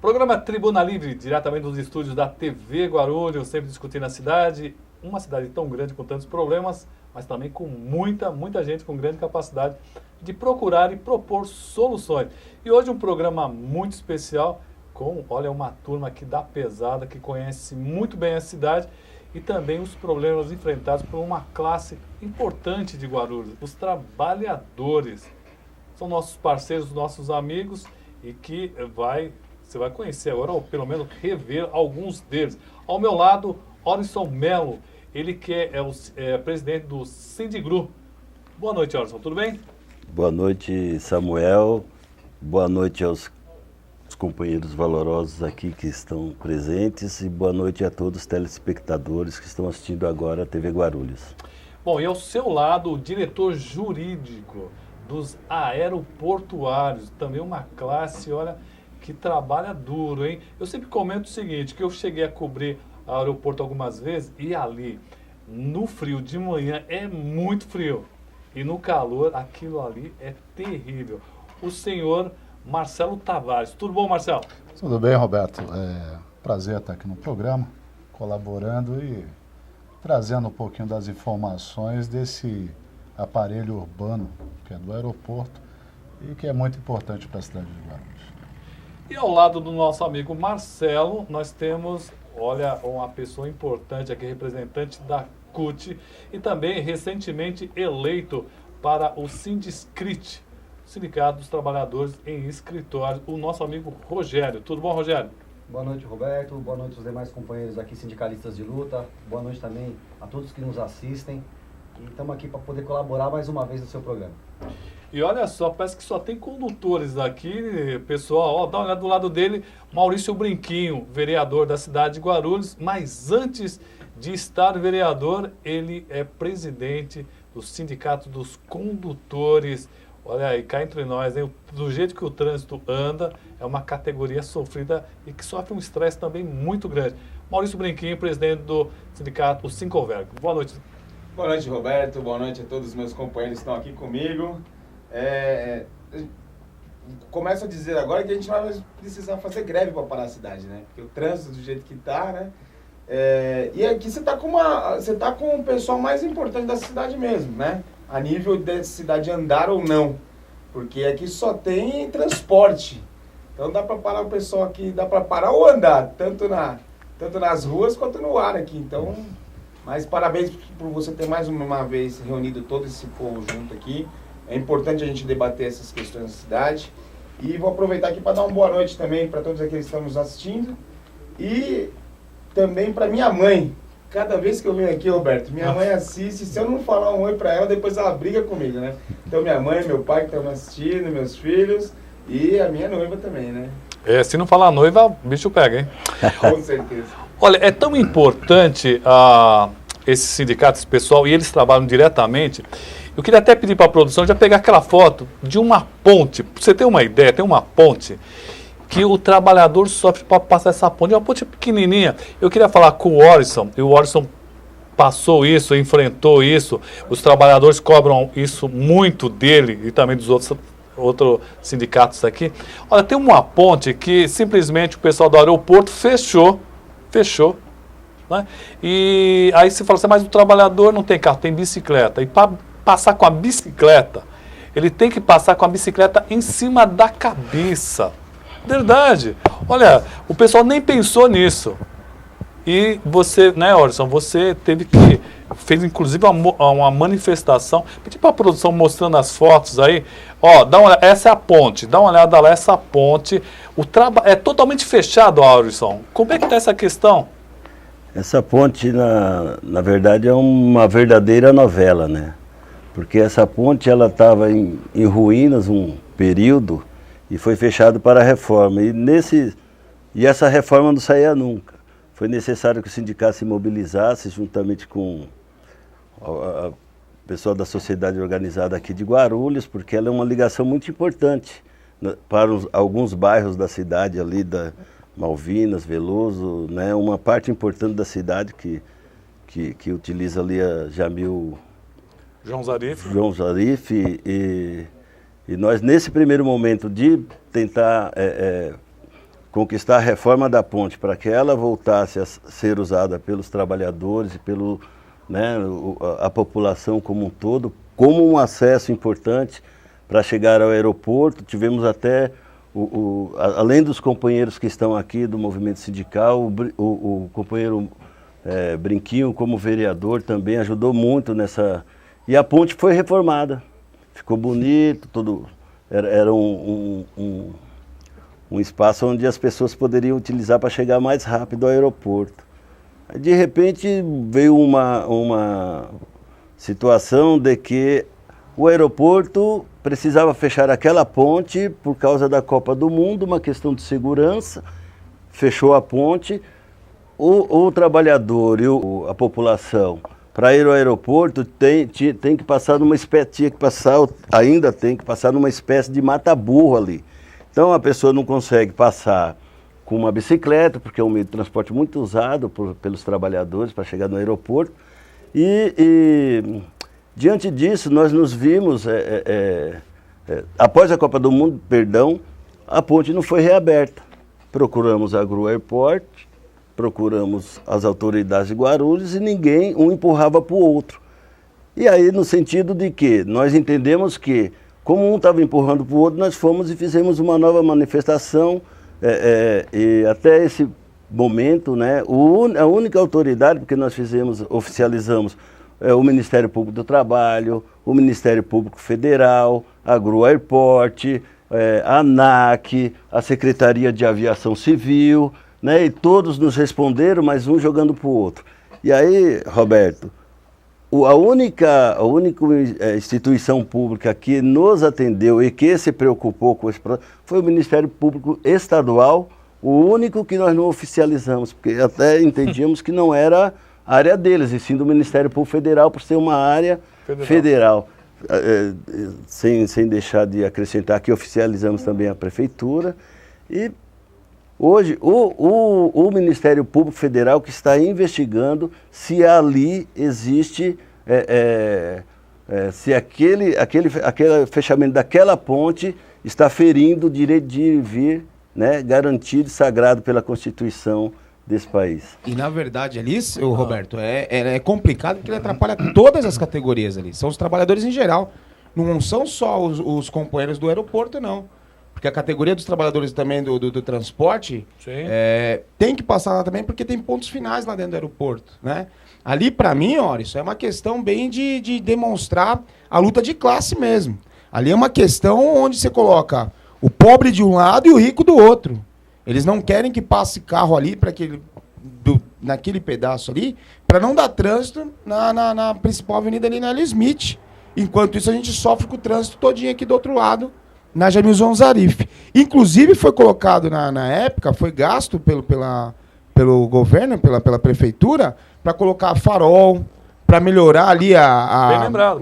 Programa Tribuna Livre, diretamente dos estúdios da TV Guarulhos, sempre discutindo a cidade, uma cidade tão grande com tantos problemas, mas também com muita gente com grande capacidade de procurar e propor soluções. E hoje um programa muito especial com, olha, uma turma aqui da pesada, que conhece muito bem a cidade e também os problemas enfrentados por uma classe importante de Guarulhos, os trabalhadores. São nossos parceiros, nossos amigos e que você vai conhecer agora, ou pelo menos rever alguns deles. Ao meu lado, Orisson Melo, ele que é presidente do Sindigru. Boa noite, Orisson, tudo bem? Boa noite, Samuel. Boa noite aos companheiros valorosos aqui que estão presentes e boa noite a todos os telespectadores que estão assistindo agora a TV Guarulhos. Bom, e ao seu lado, o diretor jurídico dos aeroportuários, também uma classe, olha, que trabalha duro, hein? Eu sempre comento o seguinte, que eu cheguei a cobrir o aeroporto algumas vezes e ali, no frio de manhã, é muito frio. E no calor, aquilo ali é terrível. O senhor Marcelo Tavares. Tudo bom, Marcelo? Tudo bem, Roberto. Prazer estar aqui no programa, colaborando e trazendo um pouquinho das informações desse aparelho urbano, que é do aeroporto, e que é muito importante para a cidade de Guarulhos. E ao lado do nosso amigo Marcelo, nós temos, olha, uma pessoa importante aqui, representante da CUT, e também recentemente eleito para o Sindiscrit, Sindicato dos Trabalhadores em Escritório, o nosso amigo Rogério. Tudo bom, Rogério? Boa noite, Roberto. Boa noite aos demais companheiros aqui, sindicalistas de luta. Boa noite também a todos que nos assistem. E estamos aqui para poder colaborar mais uma vez no seu programa. E olha só, parece que só tem condutores aqui, pessoal. Ó, dá uma olhada do lado dele, Maurício Brinquinho, vereador da cidade de Guarulhos. Mas antes de estar vereador, ele é presidente do Sindicato dos Condutores. Olha aí, cá entre nós, hein? Do jeito que o trânsito anda, é uma categoria sofrida e que sofre um estresse também muito grande. Maurício Brinquinho, presidente do Sindicato Sincoverg. Boa noite. Boa noite, Roberto. Boa noite a todos os meus companheiros que estão aqui comigo. Começo a dizer agora que a gente vai precisar fazer greve para parar a cidade, né? Porque o trânsito do jeito que está, né? E aqui você está com o pessoal mais importante da cidade mesmo, né? A nível de cidade andar ou não. Porque aqui só tem transporte. Então dá para parar o pessoal aqui, dá para parar ou andar, tanto nas ruas quanto no ar aqui. Então, mas parabéns por você ter mais uma vez reunido todo esse povo junto aqui. É importante a gente debater essas questões da cidade. E vou aproveitar aqui para dar uma boa noite também para todos aqueles que estão nos assistindo. E também para minha mãe. Cada vez que eu venho aqui, Roberto, minha mãe assiste. Se eu não falar um oi para ela, depois ela briga comigo, né? Então minha mãe, meu pai que estão me assistindo, meus filhos e a minha noiva também, né? Se não falar noiva, o bicho pega, hein? Com certeza. Olha, é tão importante esse sindicato, esse pessoal, e eles trabalham diretamente. Eu queria até pedir para a produção já pegar aquela foto de uma ponte. Pra você ter uma ideia, tem uma ponte que o trabalhador sofre para passar essa ponte. É uma ponte pequenininha. Eu queria falar com o Orisson, e o Orisson passou isso, enfrentou isso. Os trabalhadores cobram isso muito dele e também dos outros sindicatos aqui. Olha, tem uma ponte que simplesmente o pessoal do aeroporto fechou, né? E aí você fala assim, mas o trabalhador não tem carro, tem bicicleta. E para passar com a bicicleta, ele tem que passar com a bicicleta em cima da cabeça. Verdade. Olha, o pessoal nem pensou nisso. E você, né, Orisson, você fez inclusive uma manifestação. Pedi para a produção mostrando as fotos aí. Ó, dá uma olhada, essa é a ponte, dá uma olhada lá, essa ponte. É totalmente fechado, Orisson. Como é que está essa questão? Essa ponte, na verdade, é uma verdadeira novela, né? Porque essa ponte, ela estava em ruínas um período e foi fechado para a reforma. E essa reforma não saía nunca. Foi necessário que o sindicato se mobilizasse juntamente com a pessoal da sociedade organizada aqui de Guarulhos, porque ela é uma ligação muito importante para alguns bairros da cidade ali, da Malvinas, Veloso, né? Uma parte importante da cidade que utiliza ali a Jamil... João Zarif. E nós, nesse primeiro momento de tentar conquistar a reforma da ponte para que ela voltasse a ser usada pelos trabalhadores e pelo, né, a população como um todo, como um acesso importante para chegar ao aeroporto. Tivemos até, além dos companheiros que estão aqui do movimento sindical, o companheiro Brinquinho, como vereador, também ajudou muito nessa... E a ponte foi reformada, ficou bonito, era um espaço onde as pessoas poderiam utilizar para chegar mais rápido ao aeroporto. De repente veio uma situação de que o aeroporto precisava fechar aquela ponte por causa da Copa do Mundo, uma questão de segurança, fechou a ponte. O trabalhador e a população, para ir ao aeroporto, tem que passar numa espécie, ainda tem que passar numa espécie de mata-burro ali. Então a pessoa não consegue passar com uma bicicleta, porque é um meio de transporte muito usado pelos trabalhadores para chegar no aeroporto. E diante disso, nós nos vimos, após a Copa do Mundo, a ponte não foi reaberta. Procuramos a Gru Airport, procuramos as autoridades de Guarulhos e ninguém um empurrava para o outro. E aí, no sentido de que nós entendemos que, como um estava empurrando para o outro, nós fomos e fizemos uma nova manifestação. E até esse momento, né, a única autoridade, porque nós oficializamos o Ministério Público do Trabalho, o Ministério Público Federal, a Gru Airport, a ANAC, a Secretaria de Aviação Civil, né, e todos nos responderam, mas um jogando para o outro. E aí, Roberto, a única instituição pública que nos atendeu e que se preocupou com esse processo foi o Ministério Público Estadual, o único que nós não oficializamos, porque até entendíamos que não era a área deles, e sim do Ministério Público Federal, por ser uma área federal. Sem deixar de acrescentar que oficializamos também a Prefeitura. E hoje, o Ministério Público Federal que está investigando se ali existe, se aquele fechamento daquela ponte está ferindo o direito de ir e vir, né, garantido e sagrado pela Constituição desse país. E na verdade ali, Roberto, é complicado porque ele atrapalha todas as categorias ali. São os trabalhadores em geral. Não são só os companheiros do aeroporto, não. Porque a categoria dos trabalhadores também do transporte tem que passar lá também, porque tem pontos finais lá dentro do aeroporto, né? Ali, para mim, isso é uma questão bem de demonstrar a luta de classe mesmo. Ali é uma questão onde você coloca o pobre de um lado e o rico do outro. Eles não querem que passe carro ali naquele pedaço ali, para não dar trânsito na principal avenida ali na L. Smith. Enquanto isso, a gente sofre com o trânsito todinho aqui do outro lado, na Jamilson Zarif. Inclusive, foi colocado na época, foi gasto pelo governo, pela prefeitura, para colocar farol, para melhorar ali bem lembrado.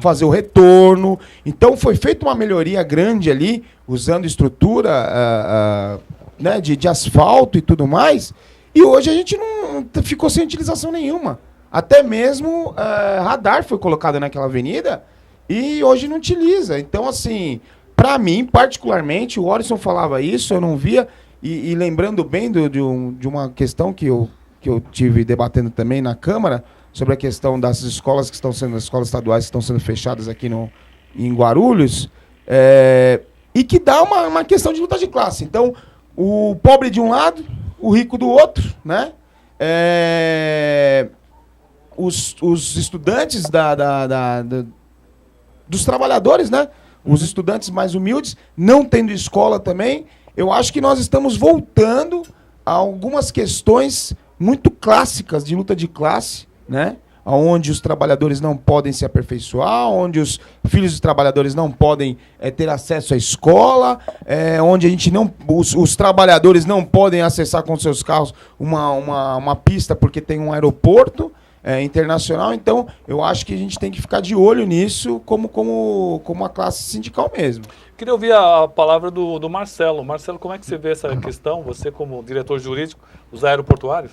Fazer o retorno. Então, foi feita uma melhoria grande ali, usando estrutura né, de asfalto e tudo mais. E hoje a gente não ficou sem utilização nenhuma. Até mesmo radar foi colocado naquela avenida e hoje não utiliza. Então, assim, para mim, particularmente, o Orison falava isso, eu não via. E lembrando bem de uma questão que eu tive debatendo também na Câmara, sobre a questão das escolas as escolas estaduais que estão sendo fechadas aqui em Guarulhos, e que dá uma questão de luta de classe. Então, o pobre de um lado, o rico do outro, né? Os estudantes dos trabalhadores, né? Os estudantes mais humildes, não tendo escola também. Eu acho que nós estamos voltando a algumas questões muito clássicas de luta de classe, né? Onde os trabalhadores não podem se aperfeiçoar, onde os filhos dos trabalhadores não podem ter acesso à escola, onde os trabalhadores não podem acessar com seus carros uma pista porque tem um aeroporto internacional. Então, eu acho que a gente tem que ficar de olho nisso como a classe sindical mesmo. Queria ouvir a palavra do Marcelo. Marcelo, como é que você vê essa questão, você como diretor jurídico dos aeroportuários?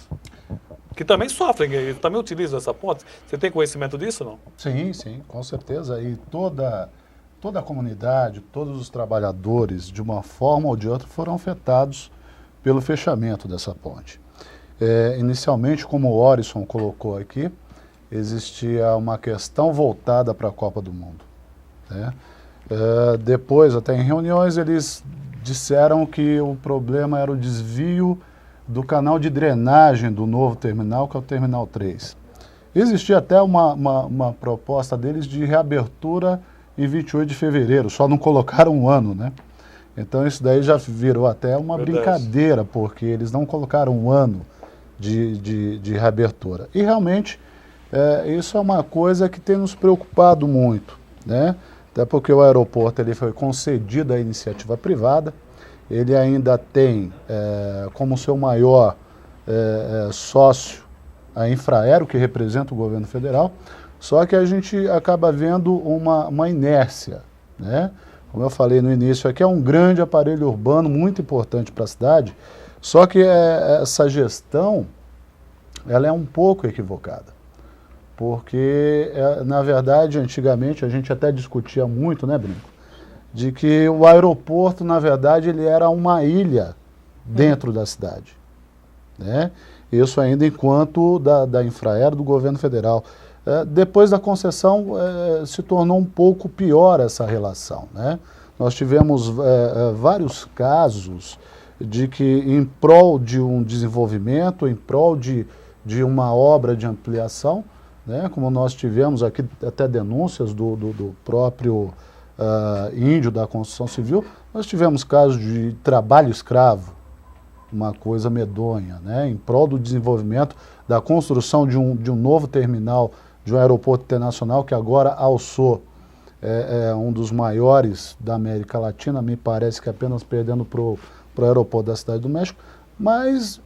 Que também sofrem, também utilizam essa ponte. Você tem conhecimento disso, não? Sim, com certeza. E toda toda a comunidade, todos os trabalhadores, de uma forma ou de outra, foram afetados pelo fechamento dessa ponte. Inicialmente, como o Orisson colocou aqui, existia uma questão voltada para a Copa do Mundo, né? Depois, até em reuniões, eles disseram que o problema era o desvio do canal de drenagem do novo terminal, que é o Terminal 3. Existia até uma proposta deles de reabertura em 28 de fevereiro, só não colocaram um ano, né? Então isso daí já virou até uma brincadeira, porque eles não colocaram um ano de reabertura. E realmente isso é uma coisa que tem nos preocupado muito, né? Até porque o aeroporto ele foi concedido à iniciativa privada, ele ainda tem como seu maior sócio a Infraero, que representa o governo federal, só que a gente acaba vendo uma inércia, né? Como eu falei no início, aqui é um grande aparelho urbano, muito importante para a cidade, só que essa gestão, ela é um pouco equivocada, porque, na verdade, antigamente, a gente até discutia muito, né, Brinco, de que o aeroporto, na verdade, ele era uma ilha dentro da cidade, né? Isso ainda enquanto da Infraero, do governo federal. Depois da concessão, se tornou um pouco pior essa relação, né? Nós tivemos vários casos de que, em prol de um desenvolvimento, em prol de uma obra de ampliação, né? Como nós tivemos aqui até denúncias do próprio índio da construção civil, nós tivemos casos de trabalho escravo, uma coisa medonha, né? Em prol do desenvolvimento, da construção de um novo terminal, de um aeroporto internacional que agora alçou um dos maiores da América Latina, me parece que apenas perdendo para o aeroporto da Cidade do México, mas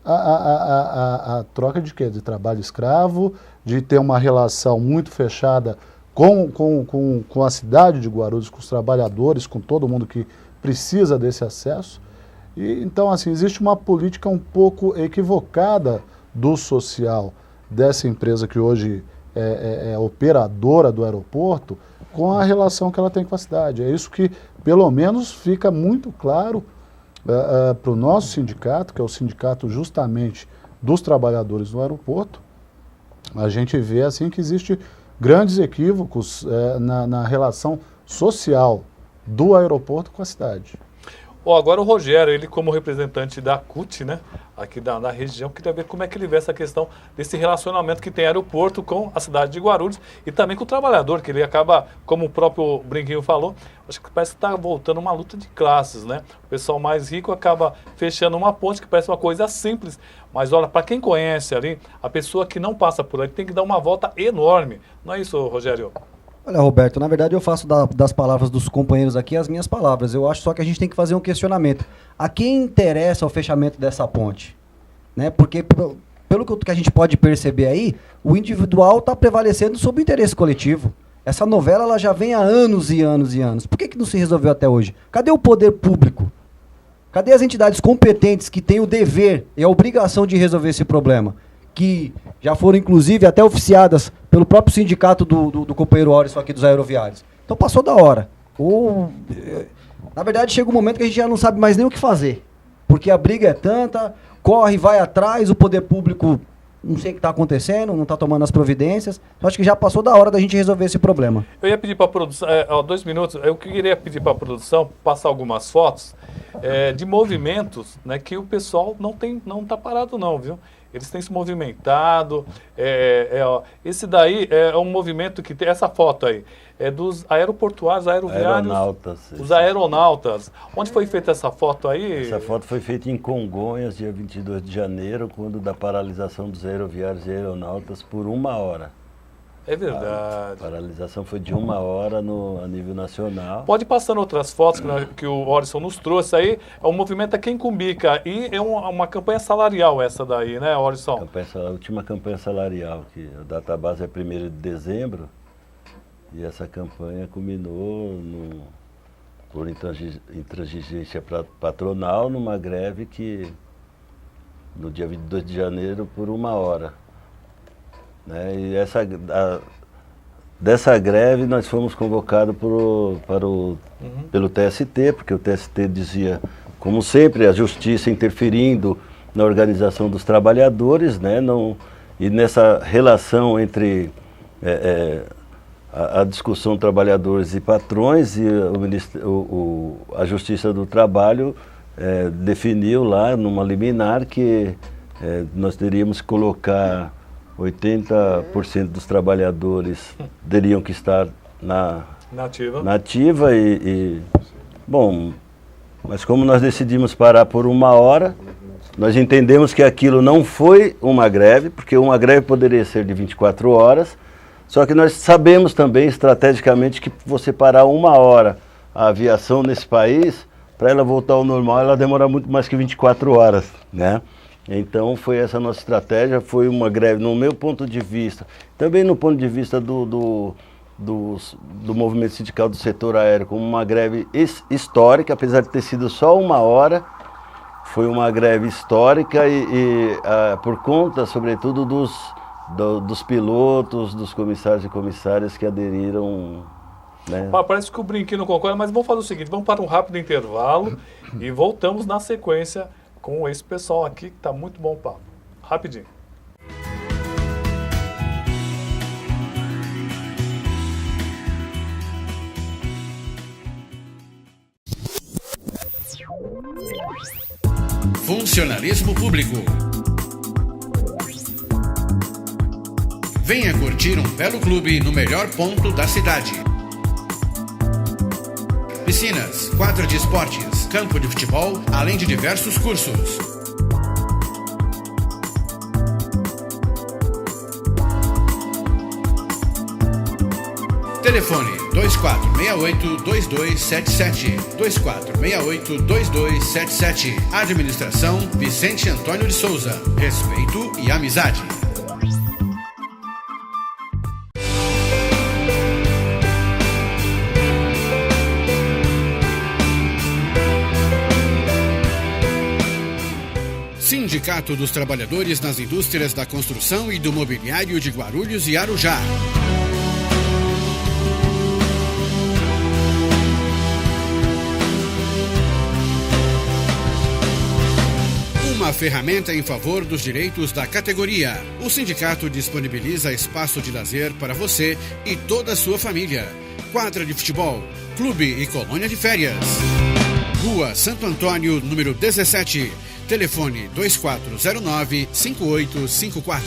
a troca de quê? De trabalho escravo, de ter uma relação muito fechada com a cidade de Guarulhos, com os trabalhadores, com todo mundo que precisa desse acesso. E, então, assim, existe uma política um pouco equivocada do social dessa empresa que hoje é operadora do aeroporto com a relação que ela tem com a cidade. É isso que, pelo menos, fica muito claro para o nosso sindicato, que é o sindicato justamente dos trabalhadores do aeroporto. A gente vê assim que existe grandes equívocos na relação social do aeroporto com a cidade. Agora o Rogério, ele como representante da CUT, né, aqui da região, queria ver como é que ele vê essa questão desse relacionamento que tem aeroporto com a cidade de Guarulhos e também com o trabalhador, que ele acaba, como o próprio Brinquinho falou, acho que parece que está voltando uma luta de classes, né? O pessoal mais rico acaba fechando uma ponte que parece uma coisa simples, mas olha, para quem conhece ali, a pessoa que não passa por ali tem que dar uma volta enorme. Não é isso, Rogério? Olha, Roberto, na verdade eu faço das palavras dos companheiros aqui as minhas palavras. Eu acho só que a gente tem que fazer um questionamento. A quem interessa o fechamento dessa ponte? Né? Porque, pelo que a gente pode perceber aí, o individual está prevalecendo sobre o interesse coletivo. Essa novela ela já vem há anos e anos e anos. Por que não se resolveu até hoje? Cadê o poder público? Cadê as entidades competentes que têm o dever e a obrigação de resolver esse problema? Que já foram, inclusive, até oficiadas pelo próprio sindicato do companheiro Orisson aqui dos aeroviários. Então passou da hora. Na verdade, chega um momento que a gente já não sabe mais nem o que fazer. Porque a briga é tanta, corre, vai atrás, o poder público não sei o que está acontecendo, não está tomando as providências. Eu acho que já passou da hora da gente resolver esse problema. Eu ia pedir para a produção, 2 minutos, eu queria pedir para a produção passar algumas fotos de movimentos, né, que o pessoal não está parado não, viu? Eles têm se movimentado. Esse daí é um movimento que tem. Essa foto aí é dos aeroportuários, aeroviários. Os aeronautas. Onde foi feita essa foto aí? Essa foto foi feita em Congonhas, dia 22 de janeiro, quando da paralisação dos aeroviários e aeronautas por 1 hora. É verdade. A paralisação foi de 1 hora a nível nacional. Pode passando outras fotos que o Orisson nos trouxe aí. É um movimento aqui em Cumbica. E é uma campanha salarial essa daí, né, Orisson? A última campanha salarial, que a data base é 1º de dezembro. E essa campanha culminou por intransigência patronal numa greve que no dia 22 de janeiro por 1 hora. Né? E dessa greve nós fomos convocados pelo TST, porque o TST dizia, como sempre, a justiça interferindo na organização dos trabalhadores, né? E nessa relação entre a discussão trabalhadores e patrões, e a Justiça do Trabalho definiu lá numa liminar que nós teríamos que colocar 80% dos trabalhadores teriam que estar na ativa bom, mas como nós decidimos parar por 1 hora, nós entendemos que aquilo não foi uma greve, porque uma greve poderia ser de 24 horas, só que nós sabemos também estrategicamente que você parar 1 hora a aviação nesse país, para ela voltar ao normal, ela demora muito mais que 24 horas, né? Então foi essa a nossa estratégia, foi uma greve, no meu ponto de vista, também no ponto de vista do movimento sindical do setor aéreo, como uma greve histórica, apesar de ter sido só 1 hora, foi uma greve histórica por conta, sobretudo, dos pilotos, dos comissários e comissárias que aderiram. Né? Parece que o Brinquinho não concorda, mas vamos fazer o seguinte, vamos para um rápido intervalo e voltamos na sequência com esse pessoal aqui, que está muito bom o papo. Rapidinho. Funcionalismo público. Venha curtir um belo clube no melhor ponto da cidade. Piscinas, quadra de esportes, campo de futebol, além de diversos cursos. Telefone 2468-2277. 2468-2277. Administração Vicente Antônio de Souza. Respeito e amizade. Sindicato dos Trabalhadores nas Indústrias da Construção e do Mobiliário de Guarulhos e Arujá. Uma ferramenta em favor dos direitos da categoria. O sindicato disponibiliza espaço de lazer para você e toda a sua família. Quadra de futebol, clube e colônia de férias. Rua Santo Antônio, número 17. Telefone 2409-5854.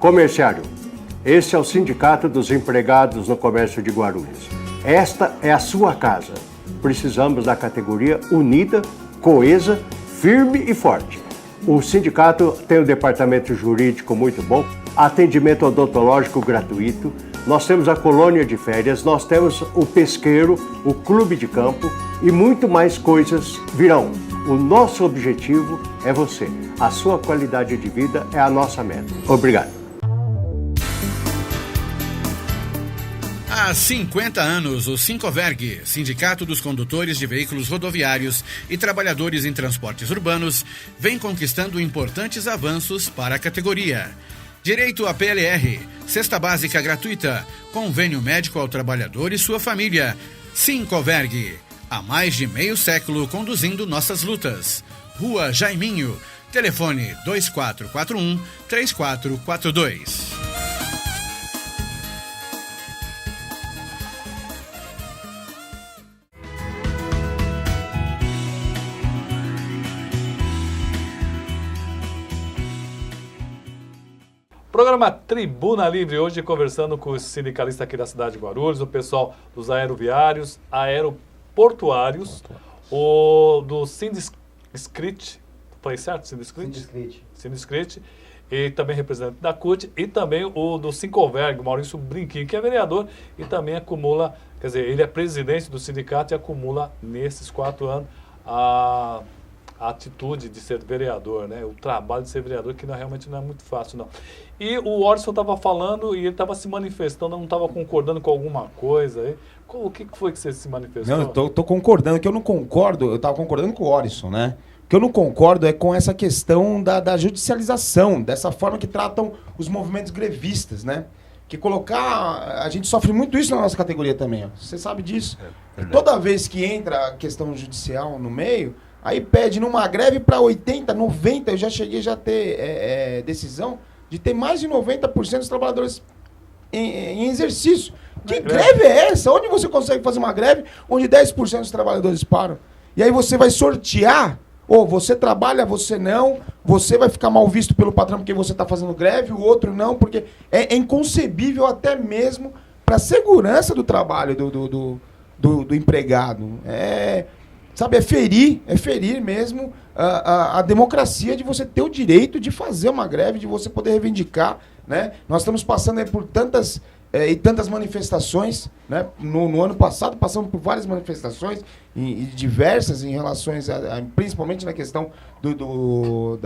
Comerciário, esse é o Sindicato dos Empregados no Comércio de Guarulhos. Esta é a sua casa. Precisamos da categoria unida, coesa, firme e forte. O sindicato tem um departamento jurídico muito bom, atendimento odontológico gratuito, nós temos a colônia de férias, nós temos o pesqueiro, o clube de campo e muito mais coisas virão. O nosso objetivo é você. A sua qualidade de vida é a nossa meta. Obrigado. Há 50 anos, o Sincoverg, Sindicato dos Condutores de Veículos Rodoviários e Trabalhadores em Transportes Urbanos, vem conquistando importantes avanços para a categoria. Direito à PLR, cesta básica gratuita, convênio médico ao trabalhador e sua família. Sincoverg, há mais de meio século conduzindo nossas lutas. Rua Jaiminho, telefone 2441-3442. Programa Tribuna Livre, hoje conversando com os sindicalistas aqui da cidade de Guarulhos, o pessoal dos aeroviários, aeroportuários, o do Sindiscrit, foi certo? Sindiscrit, e também representante da CUT, e também o do Sincoverg, Maurício Brinquinho, que é vereador e também acumula, quer dizer, ele é presidente do sindicato e acumula nesses 4 anos a atitude de ser vereador, né? O trabalho de ser vereador, que realmente não é muito fácil, não. E o Orson estava falando e ele estava se manifestando, não estava concordando com alguma coisa. Aí. O que foi que você se manifestou? Não, eu tô concordando, que eu não concordo, eu estava concordando com o Orson, né? que eu não concordo é com essa questão da judicialização, dessa forma que tratam os movimentos grevistas, né? Que colocar... A gente sofre muito isso na nossa categoria também, ó. Você sabe disso. Toda vez que entra a questão judicial no meio, aí pede numa greve para 80%, 90%, eu já cheguei a ter decisão de ter mais de 90% dos trabalhadores em exercício. Que greve é essa? Onde você consegue fazer uma greve onde 10% dos trabalhadores param? E aí você vai sortear, ou você trabalha, você não, você vai ficar mal visto pelo patrão porque você está fazendo greve, o outro não, porque é inconcebível até mesmo para a segurança do trabalho do empregado. Sabe, é ferir mesmo a democracia de você ter o direito de fazer uma greve, de você poder reivindicar, né? Nós estamos passando aí por tantas manifestações, né? No ano passado passamos por várias manifestações e diversas em relações principalmente na questão do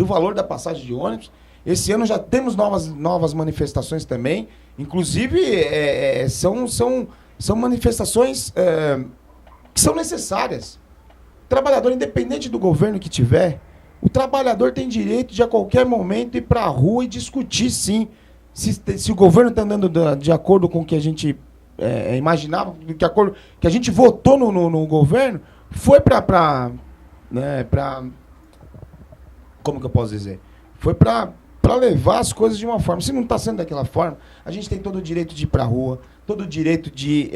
valor da passagem de ônibus. Esse ano já temos novas manifestações também, inclusive são manifestações que são necessárias. O trabalhador, independente do governo que tiver, o trabalhador tem direito de a qualquer momento ir para a rua e discutir, sim, se o governo está andando de acordo com o que a gente imaginava, que a gente votou no governo, foi para como que eu posso dizer? Foi para levar as coisas de uma forma. Se não está sendo daquela forma, a gente tem todo o direito de ir para a rua, todo o direito de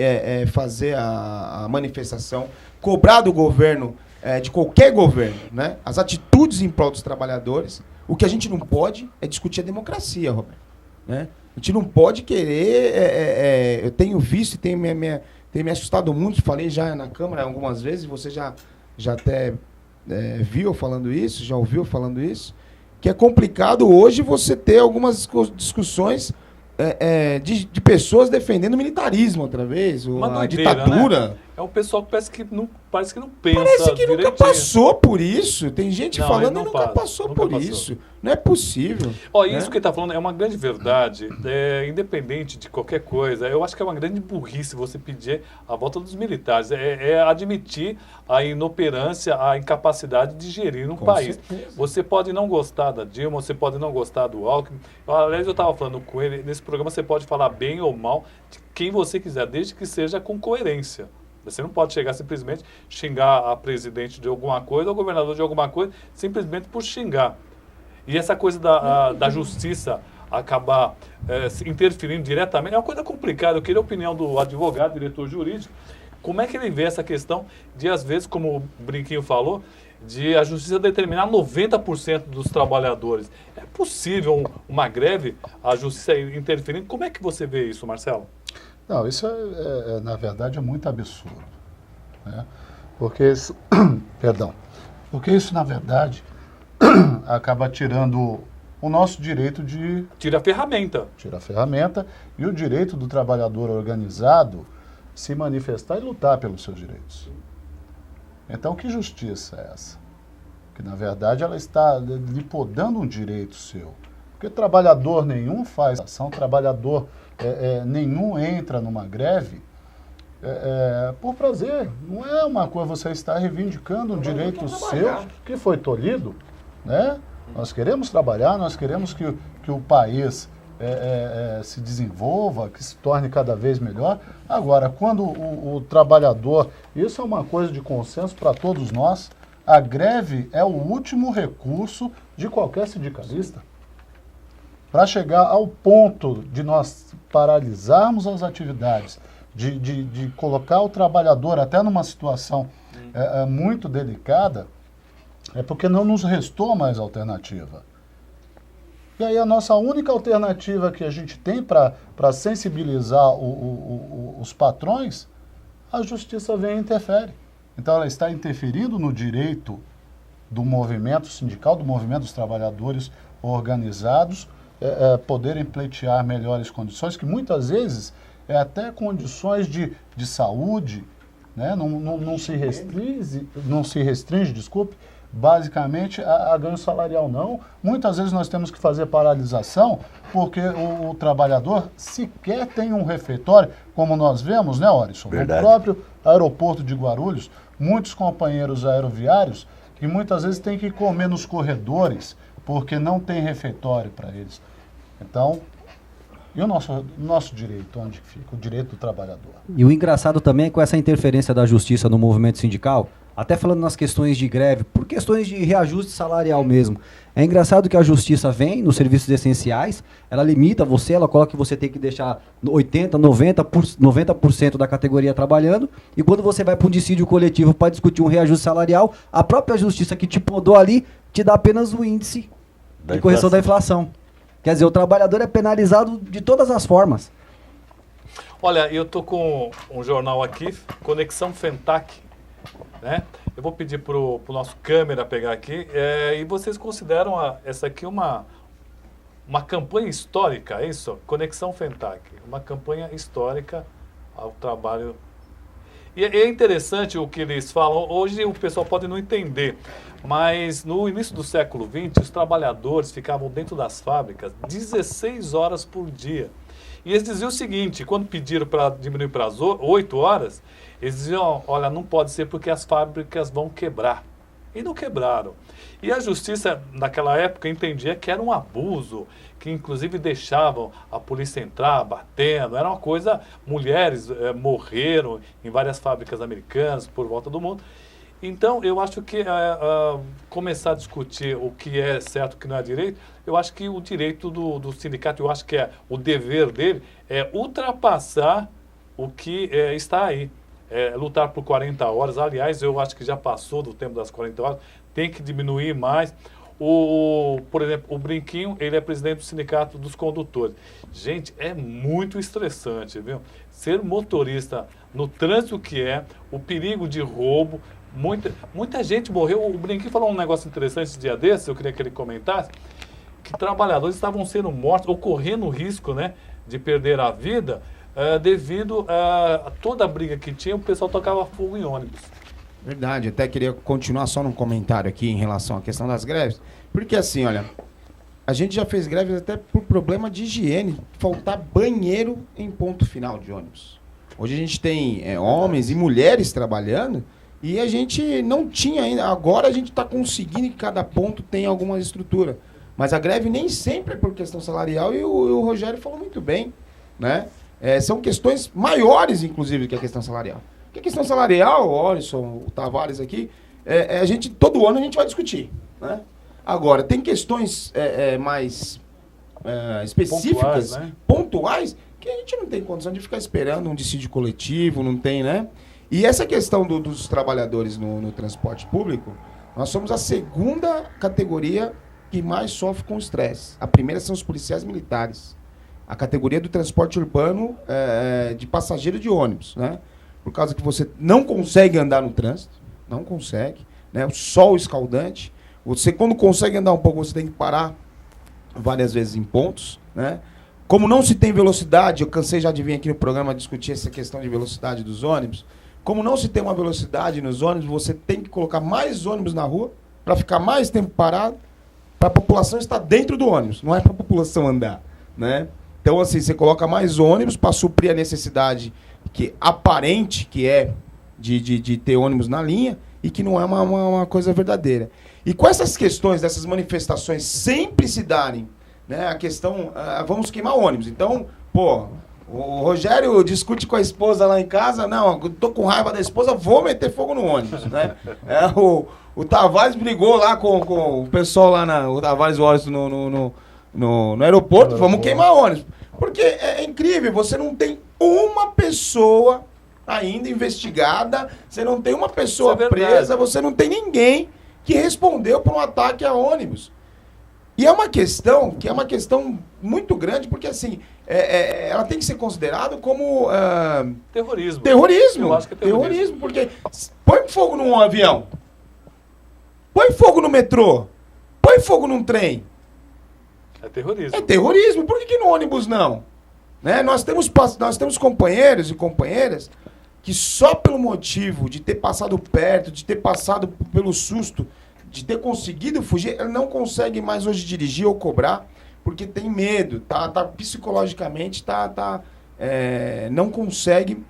fazer a manifestação, cobrar do governo, de qualquer governo, né, as atitudes em prol dos trabalhadores. O que a gente não pode é discutir a democracia, Roberto. Né? A gente não pode querer... eu tenho visto e tem me assustado muito, falei já na Câmara algumas vezes, você já até viu falando isso, já ouviu falando isso, que é complicado hoje você ter algumas discussões de pessoas defendendo o militarismo outra vez, a ditadura. Né? É o pessoal que parece que não pensa. Parece que nunca direitinho. Passou por isso. Tem gente falando e nunca passou por passou. isso. Não é possível. Isso que ele está falando é uma grande verdade. Independente de qualquer coisa, eu acho que é uma grande burrice você pedir a volta dos militares. Admitir a inoperância, a incapacidade de gerir um país. Certeza. Você pode não gostar da Dilma, você pode não gostar do Alckmin. Aliás, eu estava falando com ele, nesse programa você pode falar bem ou mal de quem você quiser, desde que seja com coerência. Você não pode chegar simplesmente xingar a presidente de alguma coisa ou governador de alguma coisa simplesmente por xingar. E essa coisa da justiça acabar interferindo diretamente é uma coisa complicada. Eu queria a opinião do advogado, diretor jurídico. Como é que ele vê essa questão de, às vezes, como o Brinquinho falou, de a justiça determinar 90% dos trabalhadores? É possível uma greve, a justiça interferindo? Como é que você vê isso, Marcelo? Não, isso na verdade, é muito absurdo. Né? Porque isso, porque isso, na verdade, acaba tirando o nosso direito de... Tira a ferramenta. Tira a ferramenta e o direito do trabalhador organizado se manifestar e lutar pelos seus direitos. Então, que justiça é essa? Que, na verdade, ela está lhe podando um direito seu. Porque trabalhador nenhum faz ação, trabalhador nenhum entra numa greve por prazer. Não é uma coisa, você está reivindicando um direito seu que foi tolhido. Né? Nós queremos trabalhar, nós queremos que o país se desenvolva, que se torne cada vez melhor. Agora, quando o trabalhador, isso é uma coisa de consenso para todos nós, a greve é o último recurso de qualquer sindicalista. Para chegar ao ponto de nós paralisarmos as atividades, de colocar o trabalhador até numa situação muito delicada, é porque não nos restou mais alternativa. E aí a nossa única alternativa que a gente tem para sensibilizar os patrões, a justiça vem e interfere. Então ela está interferindo no direito do movimento sindical, do movimento dos trabalhadores organizados, poderem pleitear melhores condições, que muitas vezes até condições de saúde, né? não se restringe, desculpe, basicamente a ganho salarial não. Muitas vezes nós temos que fazer paralisação porque o trabalhador sequer tem um refeitório, como nós vemos, né, Orisson? Verdade. No próprio aeroporto de Guarulhos, muitos companheiros aeroviários que muitas vezes têm que comer nos corredores porque não tem refeitório para eles. Então, e o nosso direito, onde fica? O direito do trabalhador. E o engraçado também é com essa interferência da justiça no movimento sindical, até falando nas questões de greve, por questões de reajuste salarial mesmo. É engraçado que a justiça vem nos serviços essenciais, ela limita você, ela coloca que você tem que deixar 80%, 90% da categoria trabalhando, e quando você vai para um dissídio coletivo para discutir um reajuste salarial, a própria justiça que te podou ali te dá apenas o índice de correção da inflação. Quer dizer, o trabalhador é penalizado de todas as formas. Olha, eu tô com um jornal aqui, Conexão Fentac, né? Eu vou pedir pro nosso câmera pegar aqui, e vocês consideram essa aqui uma campanha histórica, é isso? Conexão Fentac, uma campanha histórica ao trabalho. E é interessante o que eles falam, hoje o pessoal pode não entender, mas no início do século XX, os trabalhadores ficavam dentro das fábricas 16 horas por dia. E eles diziam o seguinte, quando pediram para diminuir para as 8 horas, eles diziam, olha, não pode ser porque as fábricas vão quebrar. E não quebraram. E a justiça, naquela época, entendia que era um abuso, que inclusive deixavam a polícia entrar batendo. Era uma coisa, mulheres morreram em várias fábricas americanas por volta do mundo. Então, eu acho que começar a discutir o que é certo e o que não é direito, eu acho que o direito do sindicato, eu acho que o dever dele é ultrapassar o que está aí. Lutar por 40 horas, aliás, eu acho que já passou do tempo das 40 horas, tem que diminuir mais. Por exemplo, o Brinquinho, ele é presidente do Sindicato dos Condutores. Gente, é muito estressante, viu? Ser motorista no trânsito o perigo de roubo, muita gente morreu. O Brinquinho falou um negócio interessante esse dia desses, eu queria que ele comentasse, que trabalhadores estavam sendo mortos, ou correndo risco, né, de perder a vida, devido a toda a briga que tinha, o pessoal tocava fogo em ônibus. Verdade, até queria continuar só num comentário aqui em relação à questão das greves, porque assim, olha, a gente já fez greves até por problema de higiene, faltar banheiro em ponto final de ônibus. Hoje a gente tem homens e mulheres trabalhando e a gente não tinha ainda, agora a gente está conseguindo que cada ponto tenha alguma estrutura, mas a greve nem sempre é por questão salarial e o Rogério falou muito bem, né? São questões maiores, inclusive, que a questão salarial. Porque a questão salarial, o Olisson, o Tavares aqui, todo ano a gente vai discutir, né? Agora, tem questões mais específicas, pontuais, que a gente não tem condição de ficar esperando um dissídio coletivo, não tem, né? E essa questão dos trabalhadores no transporte público, nós somos a segunda categoria que mais sofre com estresse. A primeira são os policiais militares. A categoria do transporte urbano de passageiro de ônibus, né? Por causa que você não consegue andar no trânsito, não consegue, né? O sol escaldante. Você, quando consegue andar um pouco, você tem que parar várias vezes em pontos, né? Como não se tem velocidade, eu cansei já de vir aqui no programa discutir essa questão de velocidade dos ônibus. Como não se tem uma velocidade nos ônibus, você tem que colocar mais ônibus na rua para ficar mais tempo parado, para a população estar dentro do ônibus, não é para a população andar, né? Então, assim, você coloca mais ônibus para suprir a necessidade aparente que é de ter ônibus na linha e que não é uma coisa verdadeira. E com essas questões, dessas manifestações sempre se darem, né, a questão, vamos queimar ônibus. Então, o Rogério discute com a esposa lá em casa, não, eu tô com raiva da esposa, vou meter fogo no ônibus, né? O Tavares brigou lá com o pessoal lá, o Tavares e o Olisson no aeroporto, vamos queimar ônibus. Porque é incrível, você não tem uma pessoa ainda investigada, você não tem uma pessoa presa, você não tem ninguém que respondeu por um ataque a ônibus. E é uma questão muito grande, porque assim, ela tem que ser considerada como... terrorismo. Terrorismo. Eu acho que é terrorismo. Porque põe fogo num avião, põe fogo no metrô, põe fogo num trem. É terrorismo. É terrorismo. Por que no ônibus não? Né? Nós temos companheiros e companheiras que só pelo motivo de ter passado perto, de ter passado pelo susto, de ter conseguido fugir, ele não consegue mais hoje dirigir ou cobrar, porque tem medo, tá psicologicamente, não consegue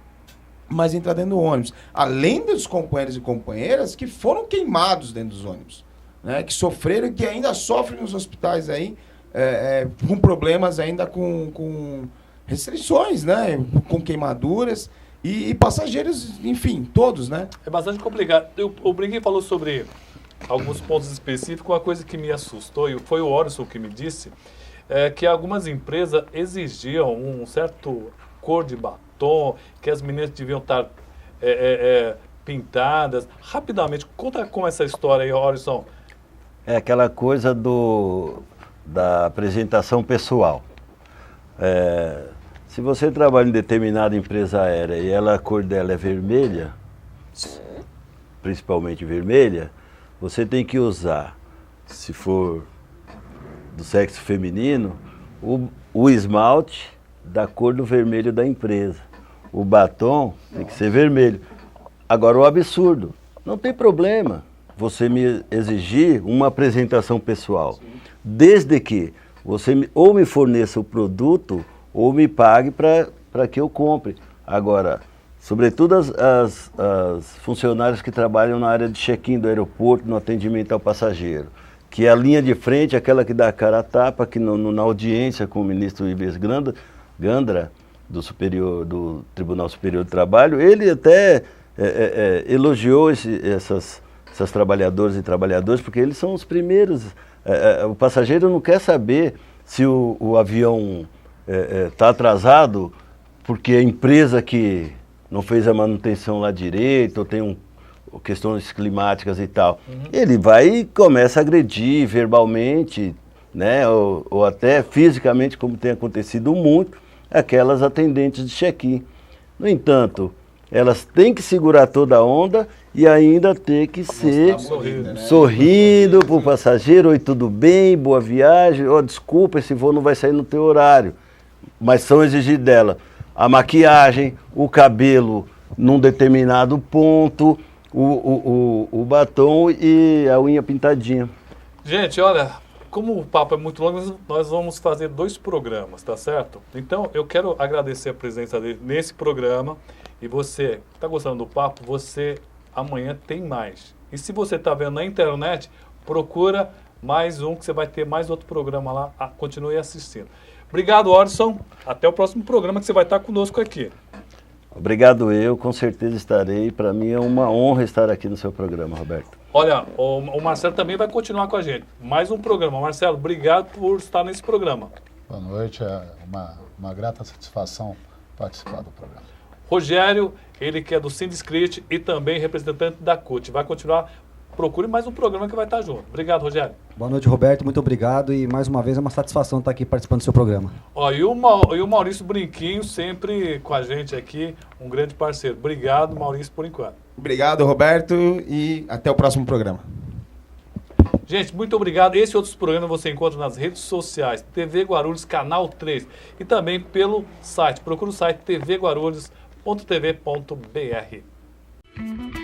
mas entrar dentro do ônibus. Além dos companheiros e companheiras que foram queimados dentro dos ônibus, né? Que sofreram e que ainda sofrem nos hospitais aí, com problemas ainda com restrições, né? Com queimaduras e passageiros, enfim, todos, né? É bastante complicado. O Briguinho falou sobre alguns pontos específicos. Uma coisa que me assustou, e foi o Orson que me disse, que algumas empresas exigiam um certo cor de batom, que as meninas deviam estar pintadas. Rapidamente, conta como essa história aí, Orson. É aquela coisa da apresentação pessoal. Se você trabalha em determinada empresa aérea e a cor dela é vermelha, principalmente vermelha, você tem que usar, se for do sexo feminino, o esmalte da cor do vermelho da empresa. O batom tem que ser vermelho. Agora, o absurdo, não tem problema você me exigir uma apresentação pessoal, desde que você ou me forneça o produto ou me pague para que eu compre. Agora, sobretudo as funcionários que trabalham na área de check-in do aeroporto, no atendimento ao passageiro, que é a linha de frente, aquela que dá a cara a tapa, que na audiência com o ministro Ives Gandra, do Tribunal Superior do Trabalho, ele até elogiou essas trabalhadoras e trabalhadores, porque eles são os primeiros. O passageiro não quer saber se o avião está atrasado porque a empresa que não fez a manutenção lá direito, ou tem questões climáticas e tal. Ele vai e começa a agredir verbalmente, né, ou até fisicamente, como tem acontecido muito, aquelas atendentes de check-in. No entanto, elas têm que segurar toda a onda e ainda ter que ser sorrindo para o passageiro: oi, tudo bem, boa viagem, desculpa, esse voo não vai sair no teu horário. Mas são exigidos dela a maquiagem, o cabelo num determinado ponto, o batom e a unha pintadinha. Gente, olha, como o papo é muito longo, nós vamos fazer 2 programas, tá certo? Então, eu quero agradecer a presença dele nesse programa. E você está gostando do papo, amanhã tem mais. E se você está vendo na internet, procura mais um, que você vai ter mais outro programa lá. Continue assistindo. Obrigado, Orson. Até o próximo programa, que você vai estar conosco aqui. Obrigado, com certeza estarei. Para mim é uma honra estar aqui no seu programa, Roberto. Olha, o Marcelo também vai continuar com a gente. Mais um programa. Marcelo, obrigado por estar nesse programa. Boa noite, é uma grata satisfação participar do programa. Rogério, ele que é do Sindiscrit e também representante da CUT. Vai continuar. Procure mais um programa que vai estar junto. Obrigado, Rogério. Boa noite, Roberto. Muito obrigado. E mais uma vez é uma satisfação estar aqui participando do seu programa. E o Maurício Brinquinho, sempre com a gente aqui, um grande parceiro. Obrigado, Maurício, por enquanto. Obrigado, Roberto, e até o próximo programa. Gente, muito obrigado. Esse e outros programas você encontra nas redes sociais, TV Guarulhos, Canal 3, e também pelo site. Procura o site tvguarulhos.tv.br.